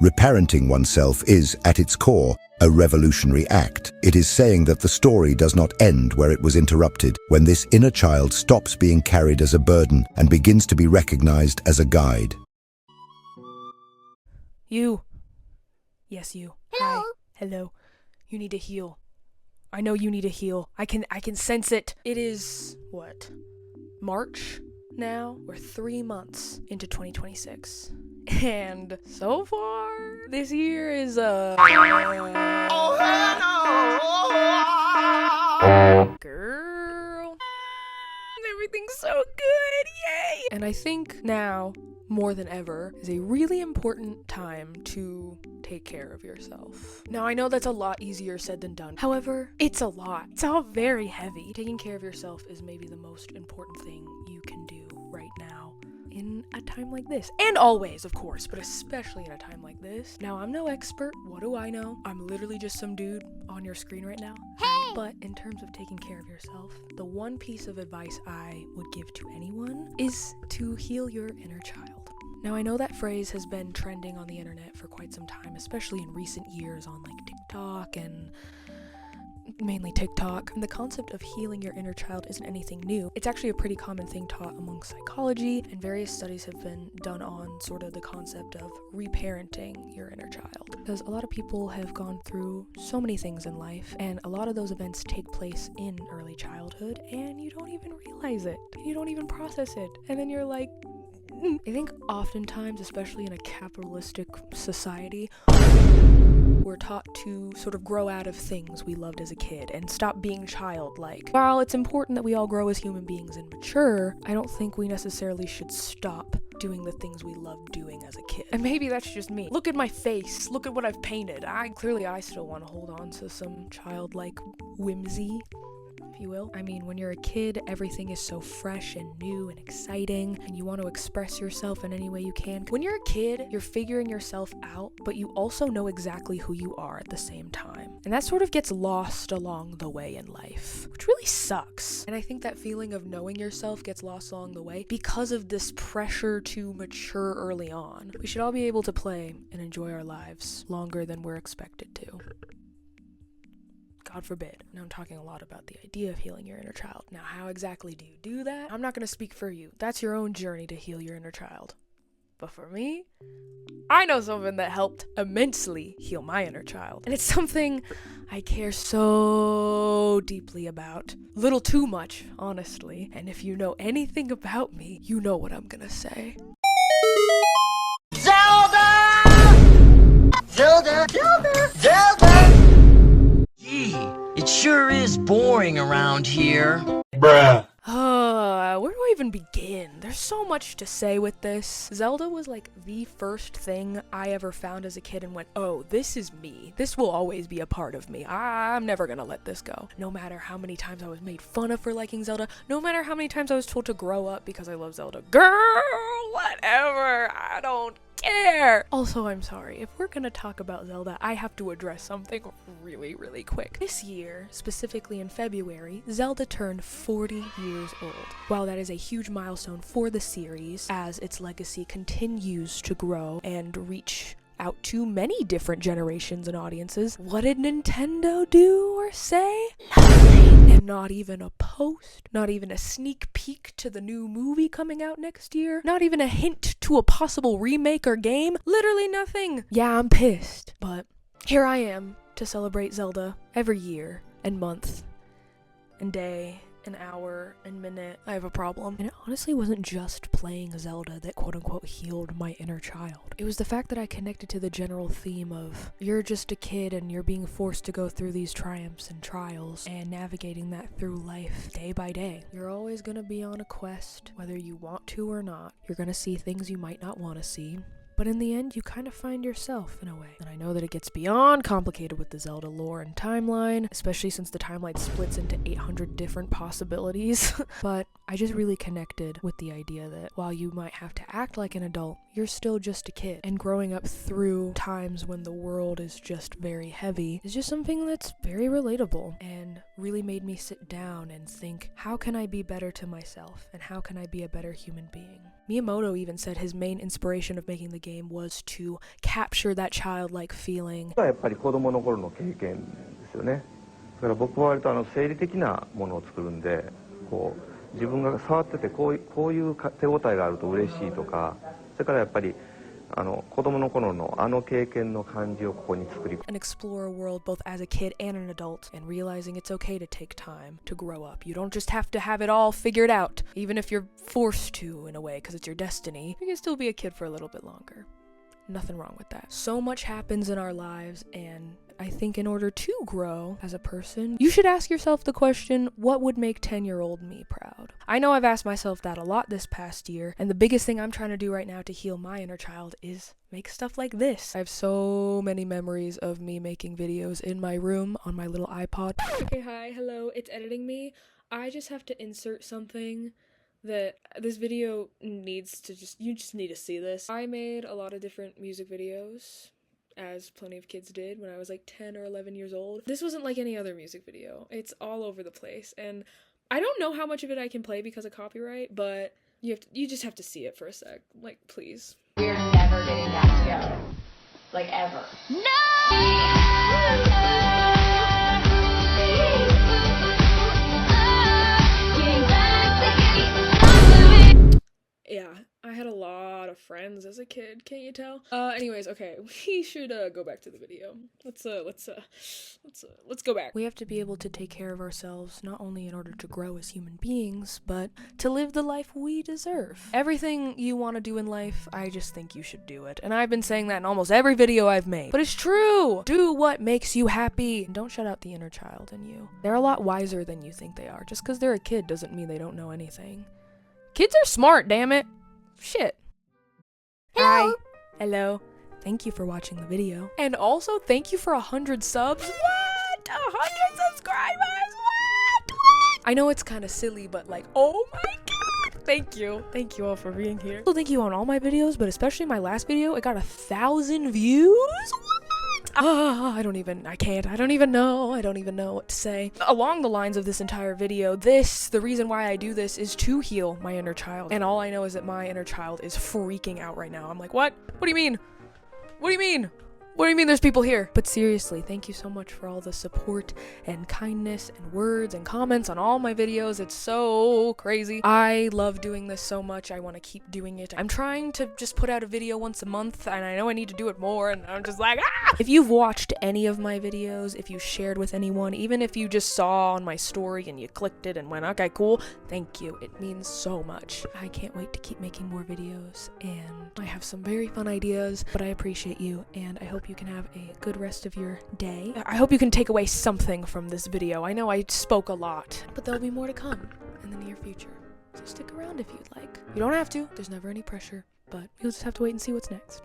Reparenting oneself is, at its core, a revolutionary act. It is saying that the story does not end where it was interrupted, when this inner child stops being carried as a burden and begins to be recognized as a guide. You. Yes, you. Hello. Hi. Hello. You need to heal. I know you need to heal. I can sense it. It is, what? March now? We're 3 months into 2026. And so far, this year is girl. Everything's so good, yay! And I think now, more than ever, is a really important time to take care of yourself. Now, I know that's a lot easier said than done. However, it's a lot. It's all very heavy. Taking care of yourself is maybe the most important thing you can do right now in a time like this. And always, of course, but especially in a time like this. Now, I'm no expert. What do I know? I'm literally just some dude on your screen right now. Hey! But in terms of taking care of yourself, the one piece of advice I would give to anyone is to heal your inner child. Now, I know that phrase has been trending on the internet for quite some time, especially in recent years on like TikTok and mainly TikTok. And the concept of healing your inner child isn't anything new. It's actually a pretty common thing taught among psychology, and various studies have been done on sort of the concept of reparenting your inner child. Because a lot of people have gone through so many things in life, and a lot of those events take place in early childhood, and you don't even realize it. You don't even process it. And then you're like, I think oftentimes, especially in a capitalistic society, we're taught to sort of grow out of things we loved as a kid and stop being childlike. While it's important that we all grow as human beings and mature, I don't think we necessarily should stop doing the things we loved doing as a kid. And maybe that's just me. Look at my face. Look at what I've painted. I still want to hold on to some childlike whimsy, if you will. I mean, when you're a kid, everything is so fresh and new and exciting, and you want to express yourself in any way you can. When you're a kid, you're figuring yourself out, but you also know exactly who you are at the same time. And that sort of gets lost along the way in life, which really sucks. And I think that feeling of knowing yourself gets lost along the way because of this pressure to mature early on. We should all be able to play and enjoy our lives longer than we're expected to. God forbid. Now I'm talking a lot about the idea of healing your inner child. Now, how exactly do you do that? I'm not going to speak for you. That's your own journey to heal your inner child. But for me, I know something that helped immensely heal my inner child. And it's something I care so deeply about. A little too much, honestly. And if you know anything about me, you know what I'm going to say. Zelda! Zelda! Zelda! Zelda! Gee, it sure is boring around here. Bruh. Where do I even begin? There's so much to say with this. Zelda was like the first thing I ever found as a kid and went, oh, this is me. This will always be a part of me. I'm never gonna let this go. No matter how many times I was made fun of for liking Zelda, no matter how many times I was told to grow up because I love Zelda. Girl, whatever. I don't care. Also, I'm sorry, if we're gonna talk about Zelda, I have to address something really, really quick. This year, specifically in February, Zelda turned 40 years old. While that is a huge milestone for the series, as its legacy continues to grow and reach out to many different generations and audiences, what did Nintendo do or say? Nothing. And not even a post, not even a sneak peek to the new movie coming out next year, not even a hint to a possible remake or game, literally nothing. Yeah, I'm pissed, but here I am to celebrate Zelda every year and month and day an hour and minute. I have a problem. And it honestly wasn't just playing Zelda that quote unquote healed my inner child. It was the fact that I connected to the general theme of you're just a kid and you're being forced to go through these triumphs and trials and navigating that through life day by day. You're always gonna be on a quest, whether you want to or not. You're gonna see things you might not want to see. But in the end, you kind of find yourself in a way. And I know that it gets beyond complicated with the Zelda lore and timeline, especially since the timeline splits into 800 different possibilities. But I just really connected with the idea that while you might have to act like an adult, you're still just a kid. And growing up through times when the world is just very heavy is just something that's very relatable and really made me sit down and think, how can I be better to myself? And how can I be a better human being? Miyamoto even said his main inspiration of making the game was to capture that childlike feeling. やっぱり子供の頃の経験ですよね。だから僕は割と生理的なものを作るんで、こう自分が触っててこういう手応えがあると嬉しいとか、それからやっぱり子供の頃の経験の感じをここに作り。And explore a world both as a kid and an adult, and realizing it's okay to take time to grow up. You don't just have to have it all figured out, even if you're forced to in a way because it's your destiny. You can still be a kid for a little bit longer. Nothing wrong with that. So much happens in our lives, and I think in order to grow as a person, you should ask yourself the question, what would make 10-year-old me proud? I know I've asked myself that a lot this past year, and the biggest thing I'm trying to do right now to heal my inner child is make stuff like this. I have so many memories of me making videos in my room on my little iPod. Okay, hi, hello, it's editing me. I just have to insert something that this video needs to you just need to see this. I made a lot of different music videos, as plenty of kids did when I was like 10 or 11 years old. This wasn't like any other music video. It's all over the place, and I don't know how much of it I can play because of copyright, but you just have to see it for a sec. Like, please. We're never getting back together. Like, ever. Yeah, I had a lot of friends as a kid, can't you tell? Anyways, okay, we should go back to the video. Let's go back. We have to be able to take care of ourselves, not only in order to grow as human beings, but to live the life we deserve. Everything you want to do in life, I just think you should do it. And I've been saying that in almost every video I've made. But it's true! Do what makes you happy. And don't shut out the inner child in you. They're a lot wiser than you think they are. Just because they're a kid doesn't mean they don't know anything. Kids are smart, damn it. Shit. Hello. Hi. Hello. Thank you for watching the video. And also, thank you for 100 subs. What? 100 subscribers? What? I know it's kind of silly, but like, oh my god. Thank you. Thank you all for being here. So thank you on all my videos, but especially my last video. It got 1,000 views. I don't even know what to say. Along the lines of this entire video, the reason why I do this is to heal my inner child. And all I know is that my inner child is freaking out right now. I'm like, what? What do you mean? What do you mean? What do you mean there's people here? But seriously, thank you so much for all the support and kindness and words and comments on all my videos. It's so crazy. I love doing this so much. I want to keep doing it. I'm trying to just put out a video once a month, and I know I need to do it more, and I'm just like, ah! If you've watched any of my videos, if you shared with anyone, even if you just saw on my story and you clicked it and went, okay, cool, thank you. It means so much. I can't wait to keep making more videos, and I have some very fun ideas, but I appreciate you, and I hope you can have a good rest of your day. I hope you can take away something from this video. I know I spoke a lot, but there'll be more to come in the near future. So stick around if you'd like. You don't have to. There's never any pressure, but you'll just have to wait and see what's next.